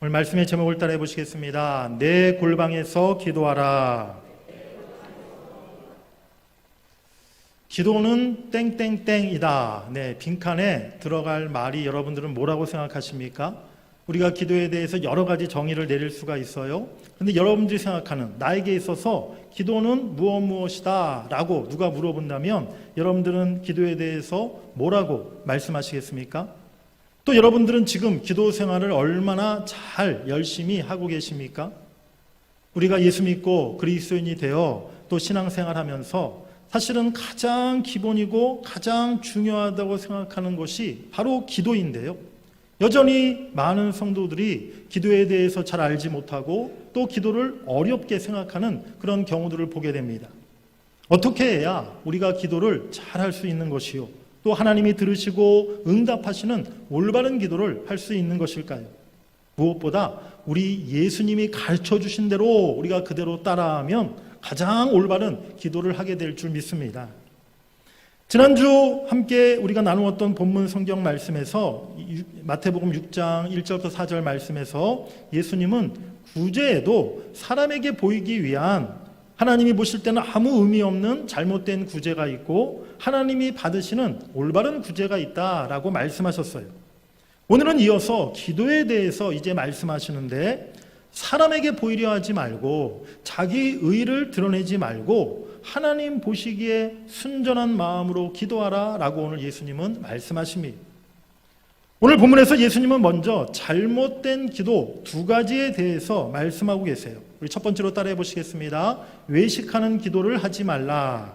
오늘 말씀의 제목을 따라해 보시겠습니다. 내 골방에서 기도하라. 기도는 땡땡땡이다. 네, 빈칸에 들어갈 말이 여러분들은 뭐라고 생각하십니까? 우리가 기도에 대해서 여러 가지 정의를 내릴 수가 있어요. 그런데 여러분들이 생각하는 나에게 있어서 기도는 무엇이다 라고 누가 물어본다면 여러분들은 기도에 대해서 뭐라고 말씀하시겠습니까? 또 여러분들은 지금 기도 생활을 얼마나 잘 열심히 하고 계십니까? 우리가 예수 믿고 그리스도인이 되어 또 신앙생활하면서 사실은 가장 기본이고 가장 중요하다고 생각하는 것이 바로 기도인데요. 여전히 많은 성도들이 기도에 대해서 잘 알지 못하고 또 기도를 어렵게 생각하는 그런 경우들을 보게 됩니다. 어떻게 해야 우리가 기도를 잘 할 수 있는 것이요? 또 하나님이 들으시고 응답하시는 올바른 기도를 할 수 있는 것일까요? 무엇보다 우리 예수님이 가르쳐 주신 대로 우리가 그대로 따라하면 가장 올바른 기도를 하게 될 줄 믿습니다. 지난주 함께 우리가 나누었던 본문 성경 말씀에서 마태복음 6장 1절부터 4절 말씀에서 예수님은 구제에도 사람에게 보이기 위한 하나님이 보실 때는 아무 의미 없는 잘못된 구제가 있고 하나님이 받으시는 올바른 구제가 있다라고 말씀하셨어요. 오늘은 이어서 기도에 대해서 이제 말씀하시는데 사람에게 보이려 하지 말고 자기 의를 드러내지 말고 하나님 보시기에 순전한 마음으로 기도하라 라고 오늘 예수님은 말씀하십니다. 오늘 본문에서 예수님은 먼저 잘못된 기도 두 가지에 대해서 말씀하고 계세요. 우리 첫 번째로 따라해 보시겠습니다. 외식하는 기도를 하지 말라.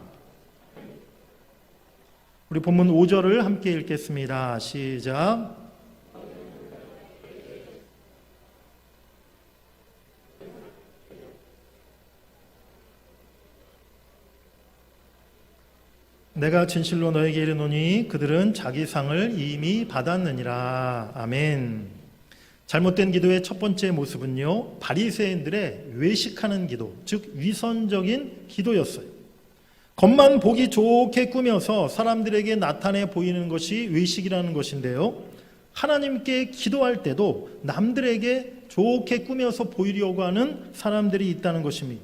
우리 본문 5절을 함께 읽겠습니다. 시작. 내가 진실로 너에게 이르노니 그들은 자기 상을 이미 받았느니라. 아멘. 잘못된 기도의 첫 번째 모습은요, 바리새인들의 외식하는 기도, 즉 위선적인 기도였어요. 겉만 보기 좋게 꾸며서 사람들에게 나타내 보이는 것이 외식이라는 것인데요, 하나님께 기도할 때도 남들에게 좋게 꾸며서 보이려고 하는 사람들이 있다는 것입니다.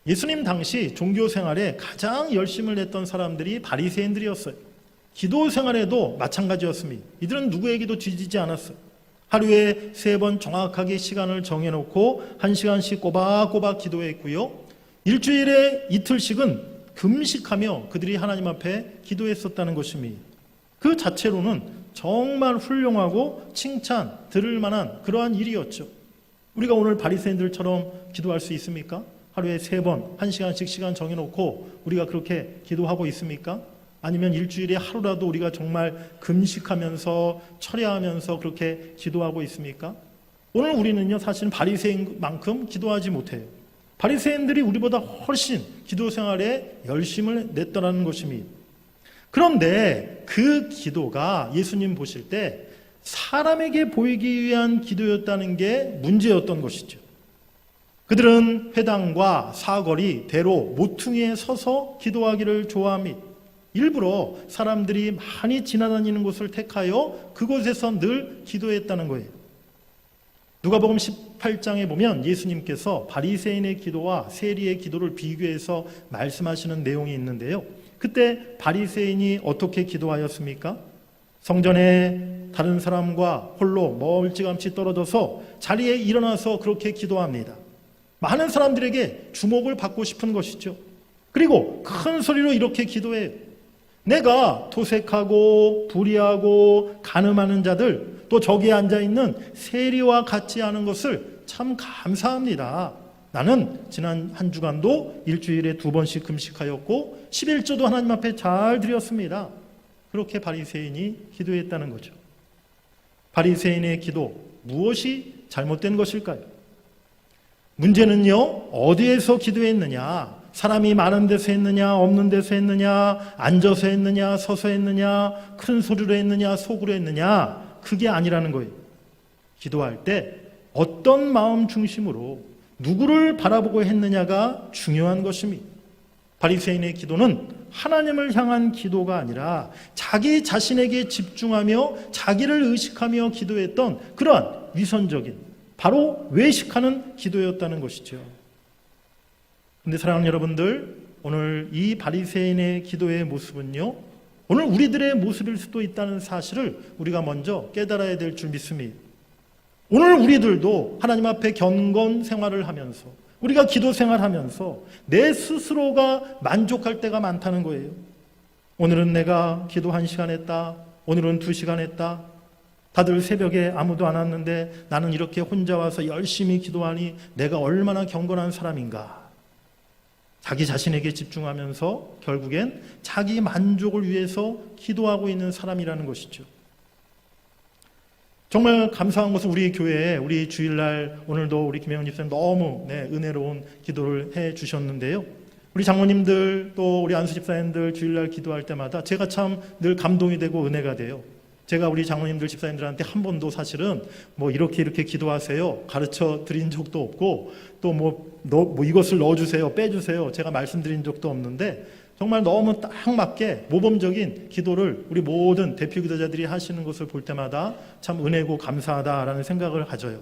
예수님 당시 종교 생활에 가장 열심을 냈던 사람들이 바리새인들이었어요. 기도 생활에도 마찬가지였습니다. 이들은 누구에게도 뒤지지 않았어요. 하루에 3번 정확하게 시간을 정해놓고 1시간씩 꼬박꼬박 기도했고요. 일주일에 이틀씩은 금식하며 그들이 하나님 앞에 기도했었다는 것입니다. 그 자체로는 정말 훌륭하고 칭찬 들을 만한 그러한 일이었죠. 우리가 오늘 바리새인들처럼 기도할 수 있습니까? 하루에 3번 1시간씩 시간 정해놓고 우리가 그렇게 기도하고 있습니까? 아니면 일주일에 하루라도 우리가 정말 금식하면서 철야하면서 그렇게 기도하고 있습니까? 오늘 우리는요, 사실 바리새인만큼 기도하지 못해요. 바리새인들이 우리보다 훨씬 기도 생활에 열심을 냈더라는 것입니다. 그런데 그 기도가 예수님 보실 때 사람에게 보이기 위한 기도였다는 게 문제였던 것이죠. 그들은 회당과 사거리, 대로, 모퉁이에 서서 기도하기를 좋아합니다. 일부러 사람들이 많이 지나다니는 곳을 택하여 그곳에서 늘 기도했다는 거예요. 누가복음 18장에 보면 예수님께서 바리새인의 기도와 세리의 기도를 비교해서 말씀하시는 내용이 있는데요. 그때 바리새인이 어떻게 기도하였습니까? 성전에 다른 사람과 홀로 멀찌감치 떨어져서 자리에 일어나서 그렇게 기도합니다. 많은 사람들에게 주목을 받고 싶은 것이죠. 그리고 큰 소리로 이렇게 기도해요. 내가 토색하고 불의하고 간음하는 자들, 또 저기에 앉아있는 세리와 같지 않은 것을 참 감사합니다. 나는 지난 한 주간도 일주일에 2번씩 금식하였고 11조도 하나님 앞에 잘 드렸습니다. 그렇게 바리새인이 기도했다는 거죠. 바리새인의 기도, 무엇이 잘못된 것일까요? 문제는요, 어디에서 기도했느냐, 사람이 많은 데서 했느냐, 없는 데서 했느냐, 앉아서 했느냐, 서서 했느냐, 큰 소리로 했느냐, 속으로 했느냐, 그게 아니라는 거예요. 기도할 때 어떤 마음 중심으로 누구를 바라보고 했느냐가 중요한 것입니다. 바리새인의 기도는 하나님을 향한 기도가 아니라 자기 자신에게 집중하며 자기를 의식하며 기도했던 그러한 위선적인, 바로 외식하는 기도였다는 것이죠. 그런데 사랑하는 여러분들, 오늘 이 바리새인의 기도의 모습은요, 오늘 우리들의 모습일 수도 있다는 사실을 우리가 먼저 깨달아야 될 줄 믿습니다. 오늘 우리들도 하나님 앞에 경건 생활을 하면서, 우리가 기도 생활하면서 내 스스로가 만족할 때가 많다는 거예요. 오늘은 내가 기도 1시간 했다, 오늘은 2시간 했다, 다들 새벽에 아무도 안 왔는데 나는 이렇게 혼자 와서 열심히 기도하니 내가 얼마나 경건한 사람인가. 자기 자신에게 집중하면서 결국엔 자기 만족을 위해서 기도하고 있는 사람이라는 것이죠. 정말 감사한 것은 우리 교회에 우리 주일날 오늘도 우리 김혜원 집사님 너무 은혜로운 기도를 해 주셨는데요. 우리 장로님들 또 우리 안수 집사님들 주일날 기도할 때마다 제가 참 늘 감동이 되고 은혜가 돼요. 제가 우리 장로님들 집사님들한테 한 번도 사실은 뭐 이렇게 기도하세요 가르쳐 드린 적도 없고, 또 뭐 이것을 넣어주세요 빼주세요 제가 말씀드린 적도 없는데, 정말 너무 딱 맞게 모범적인 기도를 우리 모든 대표 기도자들이 하시는 것을 볼 때마다 참 은혜고 감사하다라는 생각을 가져요.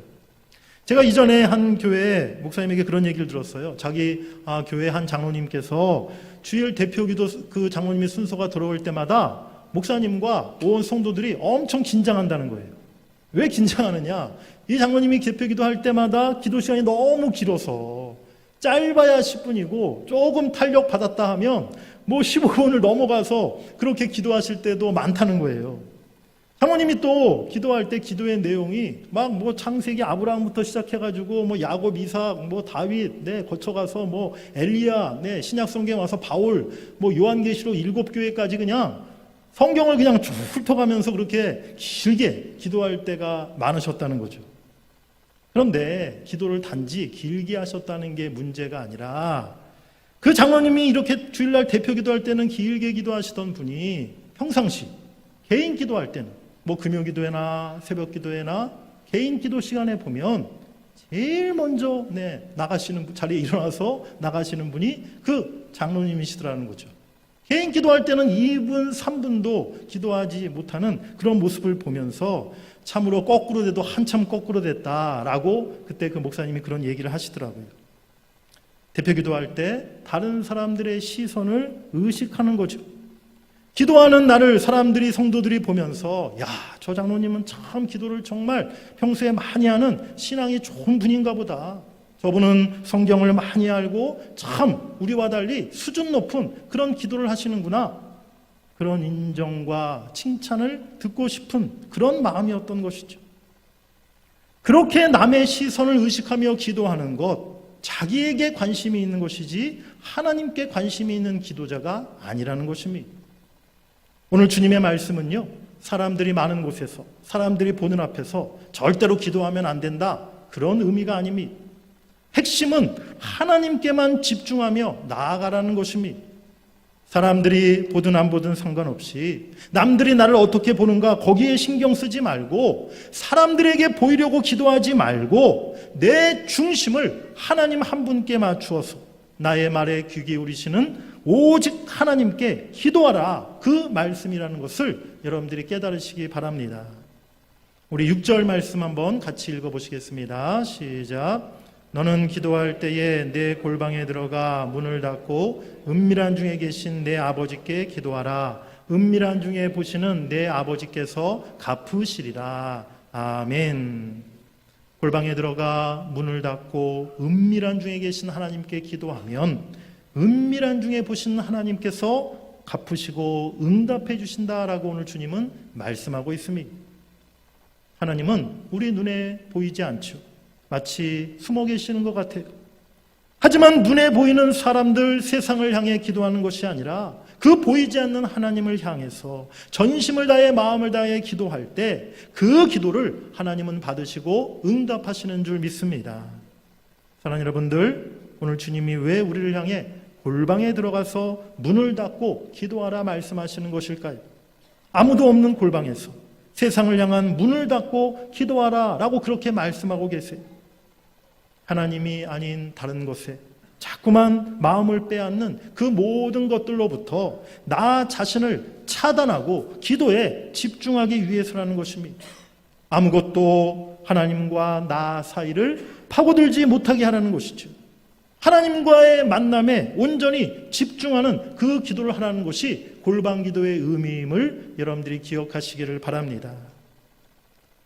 제가 이전에 한 교회 목사님에게 그런 얘기를 들었어요. 자기 교회 한 장로님께서 주일 대표 기도 그 장로님의 순서가 들어올 때마다 목사님과 온 성도들이 엄청 긴장한다는 거예요. 왜 긴장하느냐? 이 장로님이 대표 기도할 때마다 기도 시간이 너무 길어서 짧아야 10분이고 조금 탄력 받았다 하면 뭐 15분을 넘어가서 그렇게 기도하실 때도 많다는 거예요. 장로님이 또 기도할 때 기도의 내용이 막 뭐 창세기 아브라함부터 시작해가지고 뭐 야곱, 이삭, 뭐 다윗, 거쳐가서 뭐 엘리야, 신약 성경 와서 바울, 뭐 요한계시록 7교회까지 그냥 성경을 그냥 쭉 훑어가면서 그렇게 길게 기도할 때가 많으셨다는 거죠. 그런데 기도를 단지 길게 하셨다는 게 문제가 아니라, 그 장로님이 이렇게 주일날 대표 기도할 때는 길게 기도하시던 분이 평상시 개인 기도할 때는 뭐 금요 기도회나 새벽 기도회나 개인 기도 시간에 보면 제일 먼저 나가시는, 자리에 일어나서 나가시는 분이 그 장로님이시더라는 거죠. 개인 기도할 때는 2분, 3분도 기도하지 못하는 그런 모습을 보면서 참으로 거꾸로 돼도 한참 거꾸로 됐다라고 그때 그 목사님이 그런 얘기를 하시더라고요. 대표 기도할 때 다른 사람들의 시선을 의식하는 거죠. 기도하는 나를 사람들이, 성도들이 보면서 야, 저 장로님은 참 기도를 정말 평소에 많이 하는 신앙이 좋은 분인가 보다. 저분은 성경을 많이 알고 참 우리와 달리 수준 높은 그런 기도를 하시는구나. 그런 인정과 칭찬을 듣고 싶은 그런 마음이었던 것이죠. 그렇게 남의 시선을 의식하며 기도하는 것, 자기에게 관심이 있는 것이지 하나님께 관심이 있는 기도자가 아니라는 것입니다. 오늘 주님의 말씀은요, 사람들이 많은 곳에서, 사람들이 보는 앞에서 절대로 기도하면 안 된다, 그런 의미가 아닙니다. 핵심은 하나님께만 집중하며 나아가라는 것입니다. 사람들이 보든 안 보든 상관없이 남들이 나를 어떻게 보는가 거기에 신경 쓰지 말고, 사람들에게 보이려고 기도하지 말고 내 중심을 하나님 한 분께 맞추어서 나의 말에 귀 기울이시는 오직 하나님께 기도하라, 그 말씀이라는 것을 여러분들이 깨달으시기 바랍니다. 우리 6절 말씀 한번 같이 읽어보시겠습니다. 시작. 너는 기도할 때에 내 골방에 들어가 문을 닫고 은밀한 중에 계신 내 아버지께 기도하라. 은밀한 중에 보시는 내 아버지께서 갚으시리라. 아멘. 골방에 들어가 문을 닫고 은밀한 중에 계신 하나님께 기도하면 은밀한 중에 보시는 하나님께서 갚으시고 응답해 주신다라고 오늘 주님은 말씀하고 있습니다. 하나님은 우리 눈에 보이지 않죠. 마치 숨어 계시는 것 같아요. 하지만 눈에 보이는 사람들, 세상을 향해 기도하는 것이 아니라 그 보이지 않는 하나님을 향해서 전심을 다해 마음을 다해 기도할 때 그 기도를 하나님은 받으시고 응답하시는 줄 믿습니다. 사랑하는 여러분들, 오늘 주님이 왜 우리를 향해 골방에 들어가서 문을 닫고 기도하라 말씀하시는 것일까요? 아무도 없는 골방에서 세상을 향한 문을 닫고 기도하라 라고 그렇게 말씀하고 계세요. 하나님이 아닌 다른 곳에, 자꾸만 마음을 빼앗는 그 모든 것들로부터 나 자신을 차단하고 기도에 집중하기 위해서라는 것입니다. 아무것도 하나님과 나 사이를 파고들지 못하게 하라는 것이죠. 하나님과의 만남에 온전히 집중하는 그 기도를 하라는 것이 골방 기도의 의미임을 여러분들이 기억하시기를 바랍니다.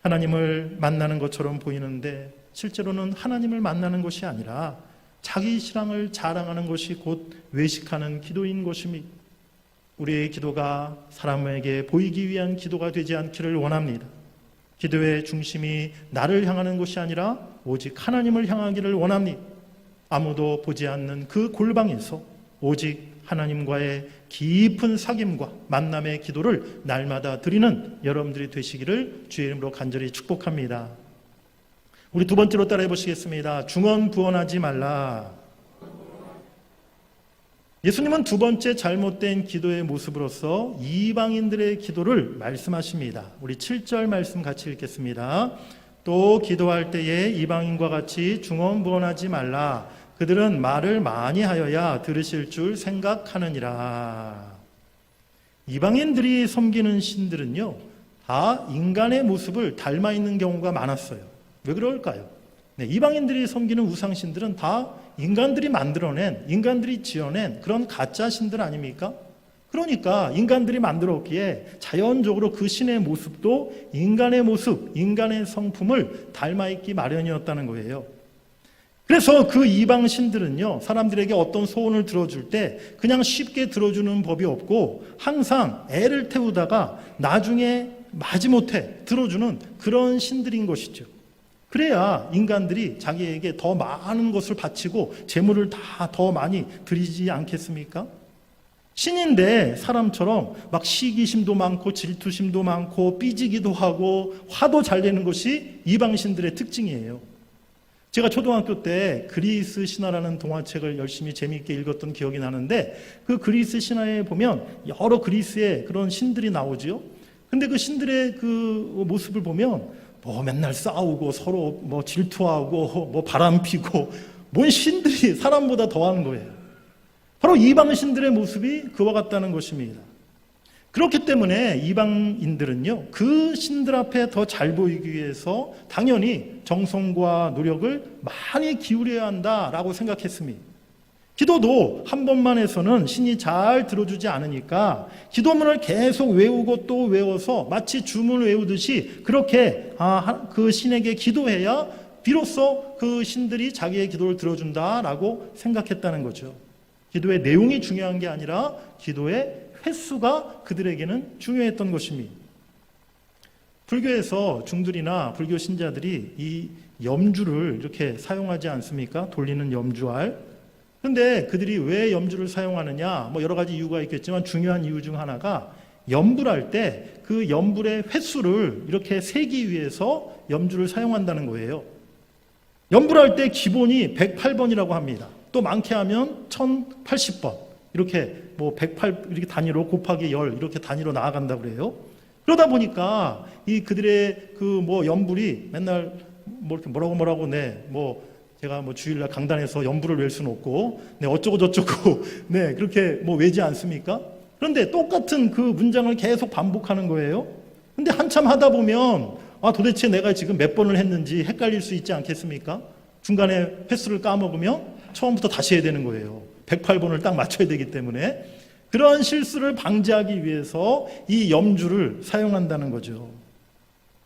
하나님을 만나는 것처럼 보이는데 실제로는 하나님을 만나는 것이 아니라 자기 신앙을 자랑하는 것이 곧 외식하는 기도인 것입니다. 우리의 기도가 사람에게 보이기 위한 기도가 되지 않기를 원합니다. 기도의 중심이 나를 향하는 것이 아니라 오직 하나님을 향하기를 원합니다. 아무도 보지 않는 그 골방에서 오직 하나님과의 깊은 사귐과 만남의 기도를 날마다 드리는 여러분들이 되시기를 주의 이름으로 간절히 축복합니다. 우리 두 번째로 따라해 보시겠습니다. 중언부언하지 말라. 예수님은 두 번째 잘못된 기도의 모습으로서 이방인들의 기도를 말씀하십니다. 우리 7절 말씀 같이 읽겠습니다. 또 기도할 때에 이방인과 같이 중언부언하지 말라. 그들은 말을 많이 하여야 들으실 줄 생각하느니라. 이방인들이 섬기는 신들은요, 다 인간의 모습을 닮아 있는 경우가 많았어요. 왜 그럴까요? 이방인들이 섬기는 우상신들은 다 인간들이 만들어낸, 인간들이 지어낸 그런 가짜 신들 아닙니까? 그러니까 인간들이 만들었기에 자연적으로 그 신의 모습도 인간의 모습, 인간의 성품을 닮아 있기 마련이었다는 거예요. 그래서 그 이방 신들은요, 사람들에게 어떤 소원을 들어줄 때 그냥 쉽게 들어주는 법이 없고 항상 애를 태우다가 나중에 마지못해 들어주는 그런 신들인 것이죠. 그래야 인간들이 자기에게 더 많은 것을 바치고 재물을 다 더 많이 드리지 않겠습니까? 신인데 사람처럼 막 시기심도 많고 질투심도 많고 삐지기도 하고 화도 잘 내는 것이 이방신들의 특징이에요. 제가 초등학교 때 그리스 신화라는 동화책을 열심히 재미있게 읽었던 기억이 나는데 그 그리스 신화에 보면 여러 그리스의 그런 신들이 나오지요. 근데 그 신들의 그 모습을 보면 뭐 맨날 싸우고 서로 뭐 질투하고 뭐 바람피고 뭔 신들이 사람보다 더하는 거예요. 바로 이방 신들의 모습이 그와 같다는 것입니다. 그렇기 때문에 이방인들은요, 그 신들 앞에 더 잘 보이기 위해서 당연히 정성과 노력을 많이 기울여야 한다라고 생각했습니다. 기도도 한 번만 해서는 신이 잘 들어주지 않으니까 기도문을 계속 외우고 또 외워서 마치 주문을 외우듯이 그렇게 그 신에게 기도해야 비로소 그 신들이 자기의 기도를 들어준다라고 생각했다는 거죠. 기도의 내용이 중요한 게 아니라 기도의 횟수가 그들에게는 중요했던 것입니다. 불교에서 중들이나 불교 신자들이 이 염주를 이렇게 사용하지 않습니까? 돌리는 염주알. 그런데 그들이 왜 염주를 사용하느냐? 뭐 여러 가지 이유가 있겠지만 중요한 이유 중 하나가 염불할 때 그 염불의 횟수를 이렇게 세기 위해서 염주를 사용한다는 거예요. 염불할 때 기본이 108번이라고 합니다. 또 많게 하면 1080번. 이렇게 뭐 108 이렇게 단위로 곱하기 10 이렇게 단위로 나아간다 그래요. 그러다 보니까 이 그들의 그 뭐 염불이 맨날 뭐 이렇게 뭐라고 뭐 제가 뭐 주일날 강단에서 염불을 외울 수는 없고 어쩌고 저쩌고 그렇게 뭐 외지 않습니까? 그런데 똑같은 그 문장을 계속 반복하는 거예요. 근데 한참 하다 보면 도대체 내가 지금 몇 번을 했는지 헷갈릴 수 있지 않겠습니까? 중간에 횟수를 까먹으면 처음부터 다시 해야 되는 거예요. 108번을 딱 맞춰야 되기 때문에 그런 실수를 방지하기 위해서 이 염주를 사용한다는 거죠.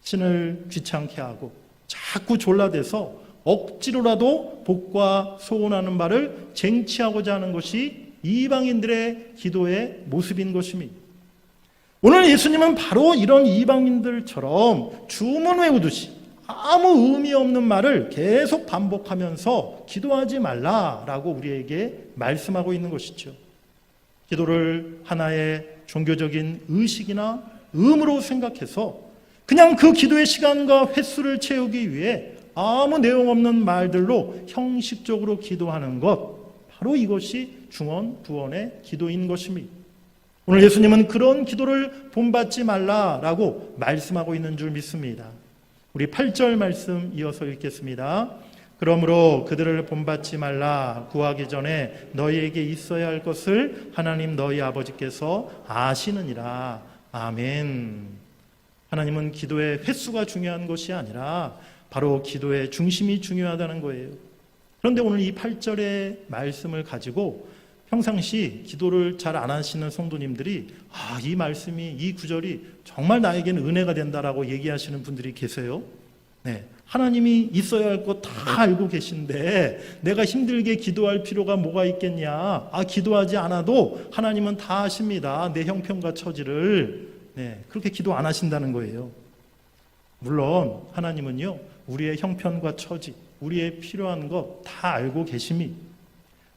신을 귀찮게 하고 자꾸 졸라대서 억지로라도 복과 소원하는 바를 쟁취하고자 하는 것이 이방인들의 기도의 모습인 것입니다. 오늘 예수님은 바로 이런 이방인들처럼 주문 외우듯이 아무 의미 없는 말을 계속 반복하면서 기도하지 말라라고 우리에게 말씀하고 있는 것이죠. 기도를 하나의 종교적인 의식이나 의무로 생각해서 그냥 그 기도의 시간과 횟수를 채우기 위해 아무 내용 없는 말들로 형식적으로 기도하는 것, 바로 이것이 중언부언의 기도인 것입니다. 오늘 예수님은 그런 기도를 본받지 말라라고 말씀하고 있는 줄 믿습니다. 우리 8절 말씀 이어서 읽겠습니다. 그러므로 그들을 본받지 말라. 구하기 전에 너희에게 있어야 할 것을 하나님 너희 아버지께서 아시느니라. 아멘. 하나님은 기도의 횟수가 중요한 것이 아니라 바로 기도의 중심이 중요하다는 거예요. 그런데 오늘 이 8절의 말씀을 가지고 평상시 기도를 잘 안 하시는 성도님들이 이 말씀이, 이 구절이 정말 나에게는 은혜가 된다라고 얘기하시는 분들이 계세요. 네, 하나님이 있어야 할 거 다 알고 계신데 내가 힘들게 기도할 필요가 뭐가 있겠냐. 기도하지 않아도 하나님은 다 아십니다. 내 형편과 처지를. 네, 그렇게 기도 안 하신다는 거예요. 물론 하나님은요, 우리의 형편과 처지, 우리의 필요한 것 다 알고 계심이.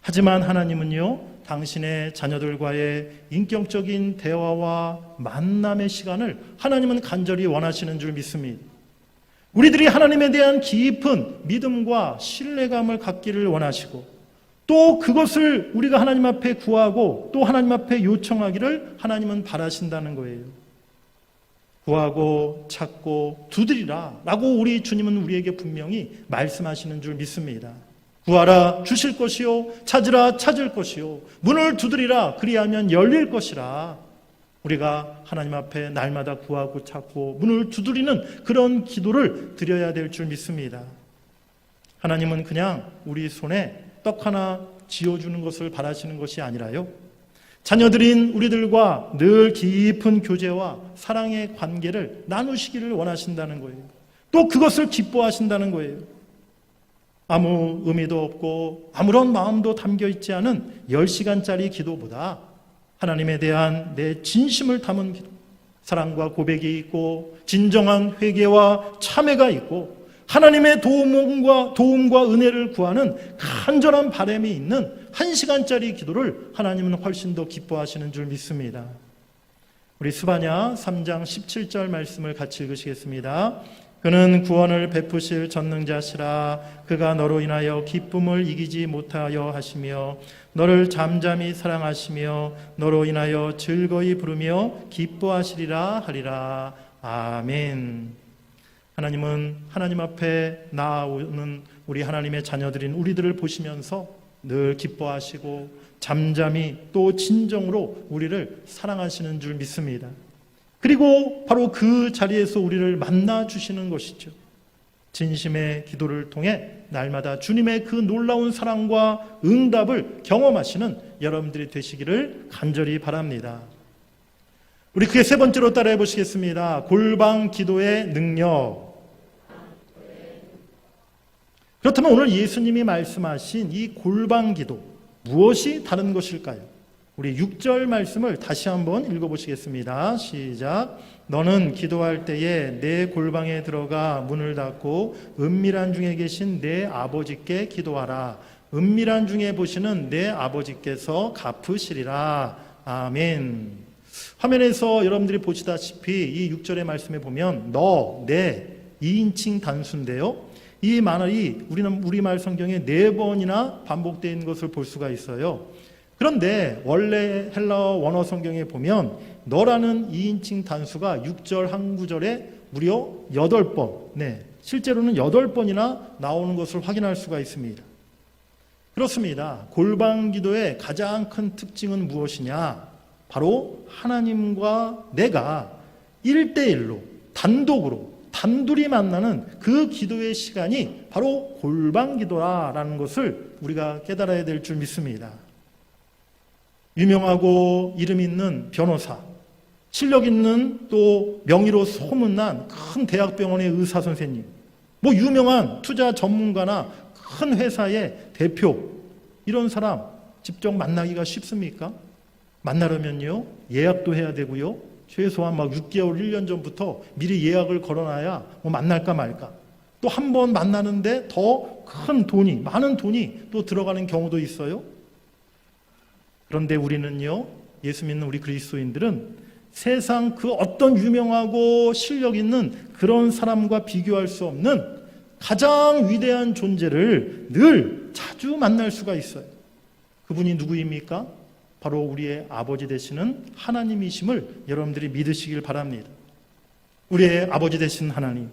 하지만 하나님은요, 당신의 자녀들과의 인격적인 대화와 만남의 시간을 하나님은 간절히 원하시는 줄 믿습니다. 우리들이 하나님에 대한 깊은 믿음과 신뢰감을 갖기를 원하시고, 또 그것을 우리가 하나님 앞에 구하고 또 하나님 앞에 요청하기를 하나님은 바라신다는 거예요. 구하고 찾고 두드리라 라고 우리 주님은 우리에게 분명히 말씀하시는 줄 믿습니다. 구하라 주실 것이요, 찾으라 찾을 것이요, 문을 두드리라 그리하면 열릴 것이라. 우리가 하나님 앞에 날마다 구하고 찾고 문을 두드리는 그런 기도를 드려야 될 줄 믿습니다. 하나님은 그냥 우리 손에 떡 하나 쥐어주는 것을 바라시는 것이 아니라요, 자녀들인 우리들과 늘 깊은 교제와 사랑의 관계를 나누시기를 원하신다는 거예요. 또 그것을 기뻐하신다는 거예요. 아무 의미도 없고 아무런 마음도 담겨 있지 않은 10시간짜리 기도보다 하나님에 대한 내 진심을 담은 기도, 사랑과 고백이 있고 진정한 회개와 참회가 있고 하나님의 도움과 은혜를 구하는 간절한 바람이 있는 1시간짜리 기도를 하나님은 훨씬 더 기뻐하시는 줄 믿습니다. 우리 스바냐 3장 17절 말씀을 같이 읽으시겠습니다. 그는 구원을 베푸실 전능자시라. 그가 너로 인하여 기쁨을 이기지 못하여 하시며 너를 잠잠히 사랑하시며 너로 인하여 즐거이 부르며 기뻐하시리라 하리라. 아멘. 하나님은 하나님 앞에 나아오는 우리 하나님의 자녀들인 우리들을 보시면서 늘 기뻐하시고 잠잠히 또 진정으로 우리를 사랑하시는 줄 믿습니다. 그리고 바로 그 자리에서 우리를 만나 주시는 것이죠. 진심의 기도를 통해 날마다 주님의 그 놀라운 사랑과 응답을 경험하시는 여러분들이 되시기를 간절히 바랍니다. 우리 그의 세 번째로 따라해 보시겠습니다. 골방 기도의 능력. 그렇다면 오늘 예수님이 말씀하신 이 골방 기도, 무엇이 다른 것일까요? 우리 6절 말씀을 다시 한번 읽어보시겠습니다. 시작. 너는 기도할 때에 내 골방에 들어가 문을 닫고 은밀한 중에 계신 내 아버지께 기도하라. 은밀한 중에 보시는 내 아버지께서 갚으시리라. 아멘. 화면에서 여러분들이 보시다시피 이 6절의 말씀에 보면 너, 내 2인칭 단수인데요, 이 말이 우리말 성경에 4번이나 반복되어 있는 것을 볼 수가 있어요. 그런데 원래 헬라어 원어 성경에 보면 너라는 2인칭 단수가 6절 한 구절에 무려 8번, 실제로는 8번이나 나오는 것을 확인할 수가 있습니다. 그렇습니다. 골방 기도의 가장 큰 특징은 무엇이냐? 바로 하나님과 내가 1대1로 단독으로 단둘이 만나는 그 기도의 시간이 바로 골방 기도라는 것을 우리가 깨달아야 될 줄 믿습니다. 유명하고 이름 있는 변호사, 실력 있는 또 명의로 소문난 큰 대학병원의 의사 선생님, 유명한 투자 전문가나 큰 회사의 대표, 이런 사람 직접 만나기가 쉽습니까? 만나려면요, 예약도 해야 되고요, 최소한 6개월, 1년 전부터 미리 예약을 걸어놔야 만날까 말까. 또 한 번 만나는데 더 큰 돈이, 많은 돈이 또 들어가는 경우도 있어요. 그런데 우리는요, 예수 믿는 우리 그리스도인들은 세상 그 어떤 유명하고 실력 있는 그런 사람과 비교할 수 없는 가장 위대한 존재를 늘 자주 만날 수가 있어요. 그분이 누구입니까? 바로 우리의 아버지 되시는 하나님이심을 여러분들이 믿으시길 바랍니다. 우리의 아버지 되신 하나님,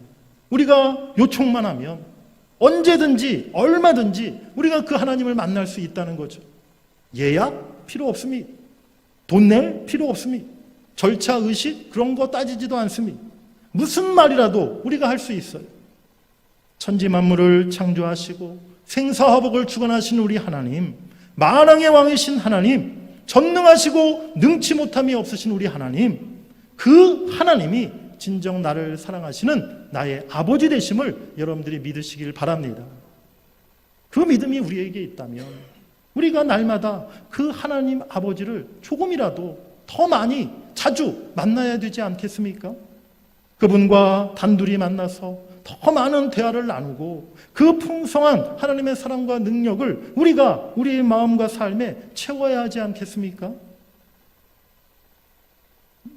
우리가 요청만 하면 언제든지 얼마든지 우리가 그 하나님을 만날 수 있다는 거죠. 예약 필요 없습니다. 돈 낼 필요 없습니다. 절차, 의식 그런 거 따지지도 않습니다. 무슨 말이라도 우리가 할 수 있어요. 천지 만물을 창조하시고 생사화복을 주관하신 우리 하나님, 만왕의 왕이신 하나님, 전능하시고 능치 못함이 없으신 우리 하나님, 그 하나님이 진정 나를 사랑하시는 나의 아버지 되심을 여러분들이 믿으시길 바랍니다. 그 믿음이 우리에게 있다면 우리가 날마다 그 하나님 아버지를 조금이라도 더 많이 자주 만나야 되지 않겠습니까? 그분과 단둘이 만나서 더 많은 대화를 나누고 그 풍성한 하나님의 사랑과 능력을 우리가 우리의 마음과 삶에 채워야 하지 않겠습니까?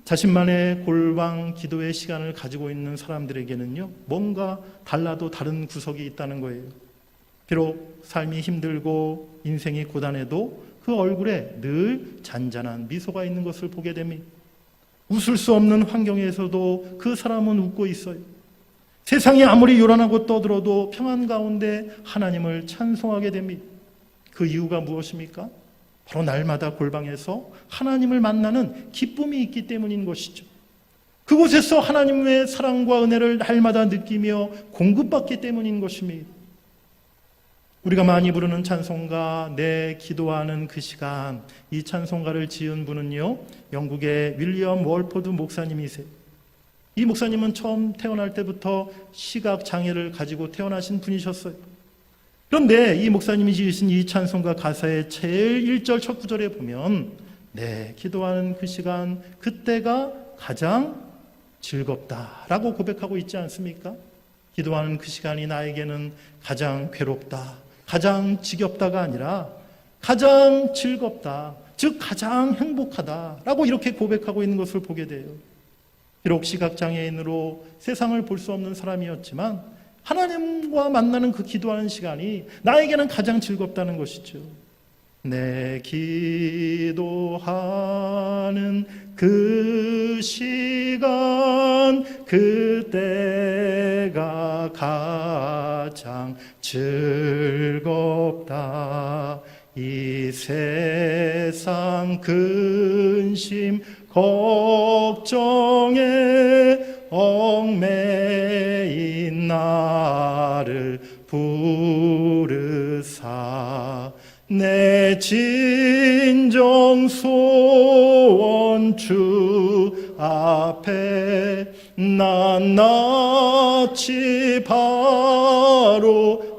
자신만의 골방 기도의 시간을 가지고 있는 사람들에게는요, 뭔가 달라도 다른 구석이 있다는 거예요. 비록 삶이 힘들고 인생이 고단해도 그 얼굴에 늘 잔잔한 미소가 있는 것을 보게 됩니다. 웃을 수 없는 환경에서도 그 사람은 웃고 있어요. 세상이 아무리 요란하고 떠들어도 평안 가운데 하나님을 찬송하게 됩니다. 그 이유가 무엇입니까? 바로 날마다 골방에서 하나님을 만나는 기쁨이 있기 때문인 것이죠. 그곳에서 하나님의 사랑과 은혜를 날마다 느끼며 공급받기 때문인 것입니다. 우리가 많이 부르는 찬송가, 내 기도하는 그 시간, 이 찬송가를 지은 분은요, 영국의 윌리엄 월포드 목사님이세요. 이 목사님은 처음 태어날 때부터 시각장애를 가지고 태어나신 분이셨어요. 그런데 이 목사님이 지으신 이 찬송가 가사의 제일 1절 첫 구절에 보면 네, 기도하는 그 시간, 그때가 가장 즐겁다라고 고백하고 있지 않습니까? 기도하는 그 시간이 나에게는 가장 괴롭다, 가장 지겹다가 아니라 가장 즐겁다, 즉 가장 행복하다라고 이렇게 고백하고 있는 것을 보게 돼요. 비록 시각장애인으로 세상을 볼 수 없는 사람이었지만 하나님과 만나는 그 기도하는 시간이 나에게는 가장 즐겁다는 것이죠. 내 기도하는 그 시간, 그때가 가장 즐겁다. 이 세상 근심 걱정에 얽매인 나를 부르사 내 진정 소원 주 앞에 낱낱이 바로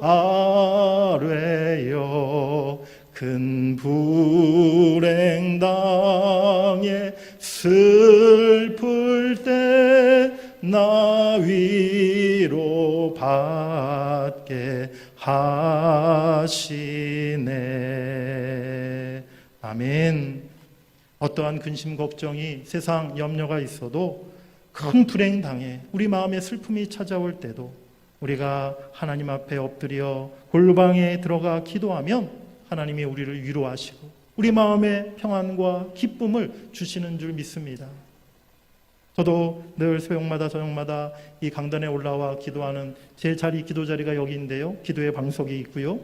아뢰어 큰 불행 당해 슬플 때 나 위로 받게 하시네. 아멘. 어떠한 근심 걱정이 세상 염려가 있어도 큰 불행 당해 우리 마음에 슬픔이 찾아올 때도 우리가 하나님 앞에 엎드려 골방에 들어가 기도하면 하나님이 우리를 위로하시고 우리 마음에 평안과 기쁨을 주시는 줄 믿습니다. 저도 늘 새벽마다 저녁마다 이 강단에 올라와 기도하는 제 자리, 기도 자리가 여기인데요. 기도의 방석이 있고요.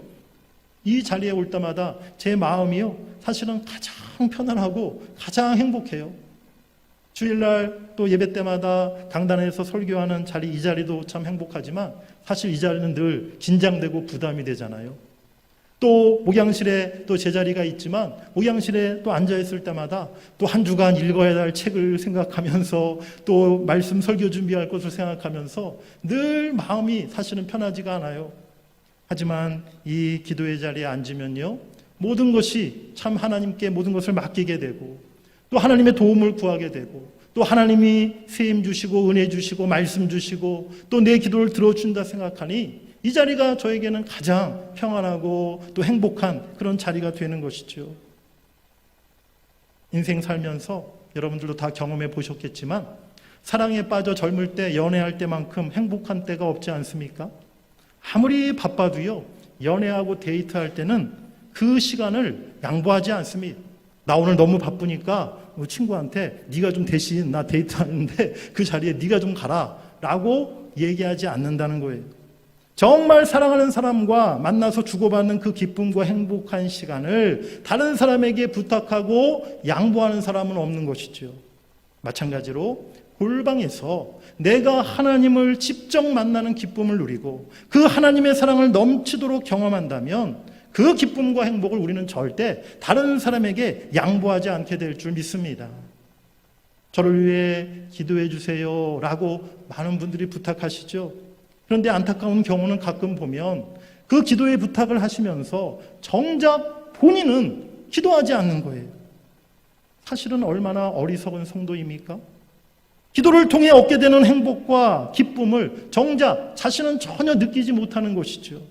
이 자리에 올 때마다 제 마음이요, 사실은 가장 편안하고 가장 행복해요. 주일날 또 예배 때마다 강단에서 설교하는 자리, 이 자리도 참 행복하지만 사실 이 자리는 늘 긴장되고 부담이 되잖아요. 또 목양실에 또 제자리가 있지만 목양실에 또 앉아있을 때마다 또 한 주간 읽어야 할 책을 생각하면서 또 말씀 설교 준비할 것을 생각하면서 늘 마음이 사실은 편하지가 않아요. 하지만 이 기도의 자리에 앉으면요, 모든 것이 참 하나님께 모든 것을 맡기게 되고 또 하나님의 도움을 구하게 되고 또 하나님이 세임 주시고 은혜 주시고 말씀 주시고 또 내 기도를 들어준다 생각하니 이 자리가 저에게는 가장 평안하고 또 행복한 그런 자리가 되는 것이죠. 인생 살면서 여러분들도 다 경험해 보셨겠지만 사랑에 빠져 젊을 때 연애할 때만큼 행복한 때가 없지 않습니까? 아무리 바빠도요, 연애하고 데이트할 때는 그 시간을 양보하지 않습니다. 나 오늘 너무 바쁘니까 친구한테 네가 좀 대신 나 데이트하는데 그 자리에 네가 좀 가라 라고 얘기하지 않는다는 거예요. 정말 사랑하는 사람과 만나서 주고받는 그 기쁨과 행복한 시간을 다른 사람에게 부탁하고 양보하는 사람은 없는 것이죠. 마찬가지로 골방에서 내가 하나님을 직접 만나는 기쁨을 누리고 그 하나님의 사랑을 넘치도록 경험한다면 그 기쁨과 행복을 우리는 절대 다른 사람에게 양보하지 않게 될 줄 믿습니다. 저를 위해 기도해 주세요 라고 많은 분들이 부탁하시죠. 그런데 안타까운 경우는 가끔 보면 그 기도의 부탁을 하시면서 정작 본인은 기도하지 않는 거예요. 사실은 얼마나 어리석은 성도입니까? 기도를 통해 얻게 되는 행복과 기쁨을 정작 자신은 전혀 느끼지 못하는 것이죠.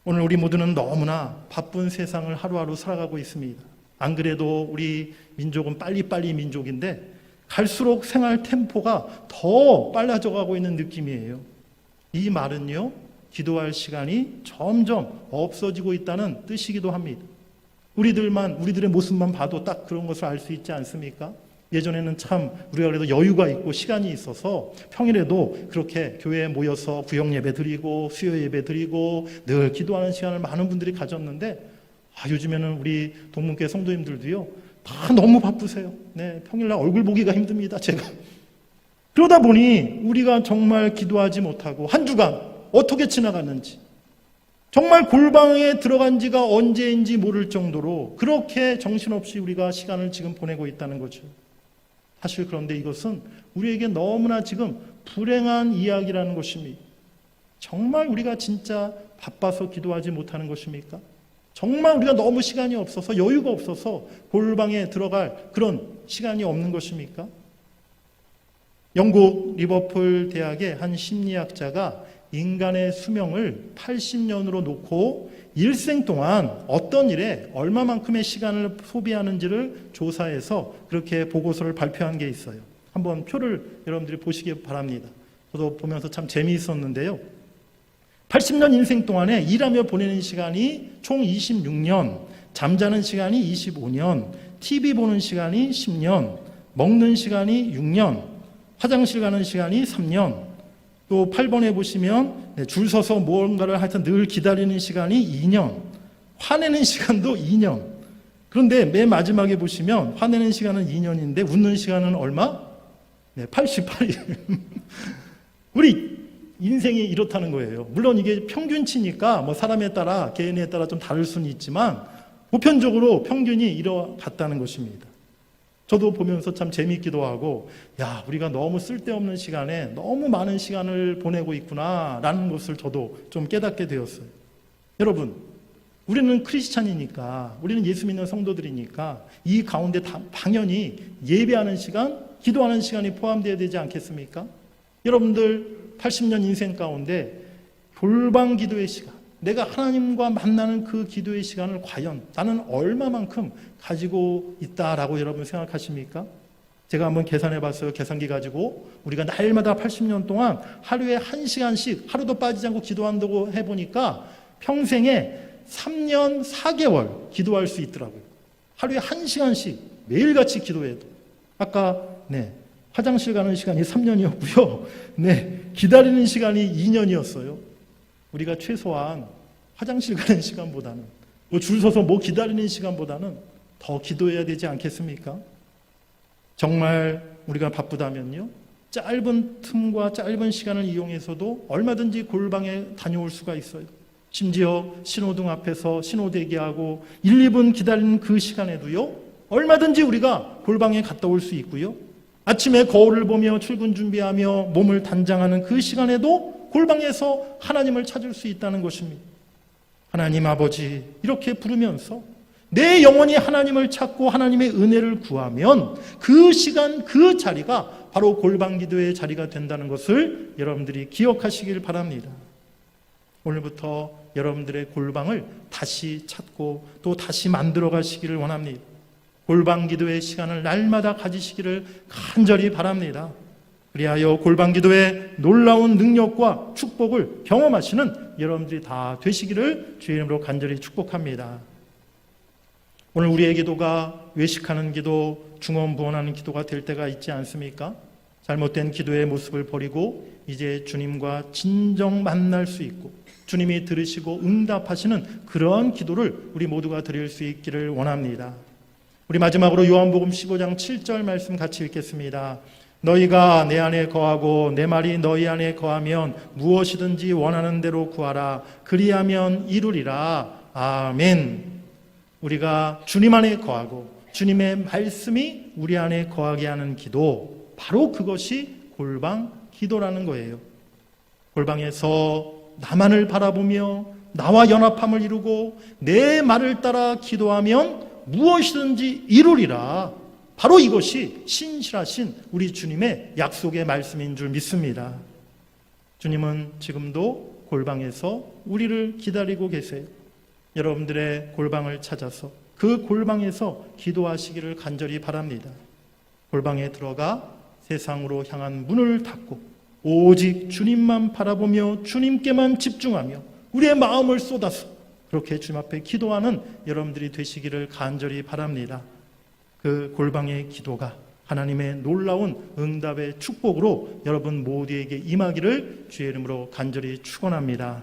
오늘 우리 모두는 너무나 바쁜 세상을 하루하루 살아가고 있습니다. 안 그래도 우리 민족은 빨리빨리 민족인데 갈수록 생활 템포가 더 빨라져 가고 있는 느낌이에요. 이 말은요, 기도할 시간이 점점 없어지고 있다는 뜻이기도 합니다. 우리들의 모습만 봐도 딱 그런 것을 알 수 있지 않습니까? 예전에는 참 우리가 그래도 여유가 있고 시간이 있어서 평일에도 그렇게 교회에 모여서 구역 예배 드리고 수요 예배 드리고 늘 기도하는 시간을 많은 분들이 가졌는데 요즘에는 우리 동문교회 성도님들도요 다 너무 바쁘세요. 네, 평일날 얼굴 보기가 힘듭니다. 제가 그러다 보니 우리가 정말 기도하지 못하고 한 주간 어떻게 지나갔는지 정말 골방에 들어간 지가 언제인지 모를 정도로 그렇게 정신없이 우리가 시간을 지금 보내고 있다는 거죠. 사실 그런데 이것은 우리에게 너무나 지금 불행한 이야기라는 것입니다. 정말 우리가 진짜 바빠서 기도하지 못하는 것입니까? 정말 우리가 너무 시간이 없어서 여유가 없어서 골방에 들어갈 그런 시간이 없는 것입니까? 영국 리버풀 대학의 한 심리학자가 인간의 수명을 80년으로 놓고 일생 동안 어떤 일에 얼마만큼의 시간을 소비하는지를 조사해서 그렇게 보고서를 발표한 게 있어요. 한번 표를 여러분들이 보시기 바랍니다. 저도 보면서 참 재미있었는데요. 80년 인생 동안에 일하며 보내는 시간이 총 26년, 잠자는 시간이 25년, TV 보는 시간이 10년, 먹는 시간이 6년, 화장실 가는 시간이 3년, 또 8번에 보시면 줄 서서 무언가를 하여튼 늘 기다리는 시간이 2년, 화내는 시간도 2년. 그런데 맨 마지막에 보시면 화내는 시간은 2년인데 웃는 시간은 얼마? 88일. 우리 인생이 이렇다는 거예요. 물론 이게 평균치니까 뭐 사람에 따라 개인에 따라 좀 다를 수는 있지만 보편적으로 평균이 이뤄갔다는 것입니다. 저도 보면서 참 재미있기도 하고 우리가 너무 쓸데없는 시간에 너무 많은 시간을 보내고 있구나라는 것을 저도 좀 깨닫게 되었어요. 여러분, 우리는 크리스찬이니까 우리는 예수 믿는 성도들이니까 이 가운데 당연히 예배하는 시간, 기도하는 시간이 포함되어야 되지 않겠습니까? 여러분들 80년 인생 가운데 골방 기도의 시간, 내가 하나님과 만나는 그 기도의 시간을 과연 나는 얼마만큼 가지고 있다라고 여러분 생각하십니까? 제가 한번 계산해 봤어요. 계산기 가지고 우리가 날마다 80년 동안 하루에 1시간씩 하루도 빠지지 않고 기도한다고 해보니까 평생에 3년 4개월 기도할 수 있더라고요. 하루에 1시간씩 매일같이 기도해도. 아까 화장실 가는 시간이 3년이었고요. 기다리는 시간이 2년이었어요. 우리가 최소한 화장실 가는 시간보다는 줄 서서 기다리는 시간보다는 더 기도해야 되지 않겠습니까? 정말 우리가 바쁘다면요, 짧은 틈과 짧은 시간을 이용해서도 얼마든지 골방에 다녀올 수가 있어요. 심지어 신호등 앞에서 신호 대기하고 1, 2분 기다리는 그 시간에도요, 얼마든지 우리가 골방에 갔다 올 수 있고요. 아침에 거울을 보며 출근 준비하며 몸을 단장하는 그 시간에도 골방에서 하나님을 찾을 수 있다는 것입니다. 하나님 아버지 이렇게 부르면서 내 영혼이 하나님을 찾고 하나님의 은혜를 구하면 그 시간 그 자리가 바로 골방 기도의 자리가 된다는 것을 여러분들이 기억하시길 바랍니다. 오늘부터 여러분들의 골방을 다시 찾고 또 다시 만들어 가시기를 원합니다. 골방 기도의 시간을 날마다 가지시기를 간절히 바랍니다. 그리하여 골방 기도의 놀라운 능력과 축복을 경험하시는 여러분들이 다 되시기를 주의 이름으로 간절히 축복합니다. 오늘 우리의 기도가 외식하는 기도, 중언부언하는 기도가 될 때가 있지 않습니까? 잘못된 기도의 모습을 버리고 이제 주님과 진정 만날 수 있고 주님이 들으시고 응답하시는 그러한 기도를 우리 모두가 드릴 수 있기를 원합니다. 우리 마지막으로 요한복음 15장 7절 말씀 같이 읽겠습니다. 너희가 내 안에 거하고 내 말이 너희 안에 거하면 무엇이든지 원하는 대로 구하라. 그리하면 이루리라. 아멘. 우리가 주님 안에 거하고 주님의 말씀이 우리 안에 거하게 하는 기도, 바로 그것이 골방 기도라는 거예요. 골방에서 나만을 바라보며 나와 연합함을 이루고 내 말을 따라 기도하면 무엇이든지 이루리라. 바로 이것이 신실하신 우리 주님의 약속의 말씀인 줄 믿습니다. 주님은 지금도 골방에서 우리를 기다리고 계세요. 여러분들의 골방을 찾아서 그 골방에서 기도하시기를 간절히 바랍니다. 골방에 들어가 세상으로 향한 문을 닫고 오직 주님만 바라보며 주님께만 집중하며 우리의 마음을 쏟아서 그렇게 주님 앞에 기도하는 여러분들이 되시기를 간절히 바랍니다. 그 골방의 기도가 하나님의 놀라운 응답의 축복으로 여러분 모두에게 임하기를 주의 이름으로 간절히 축원합니다.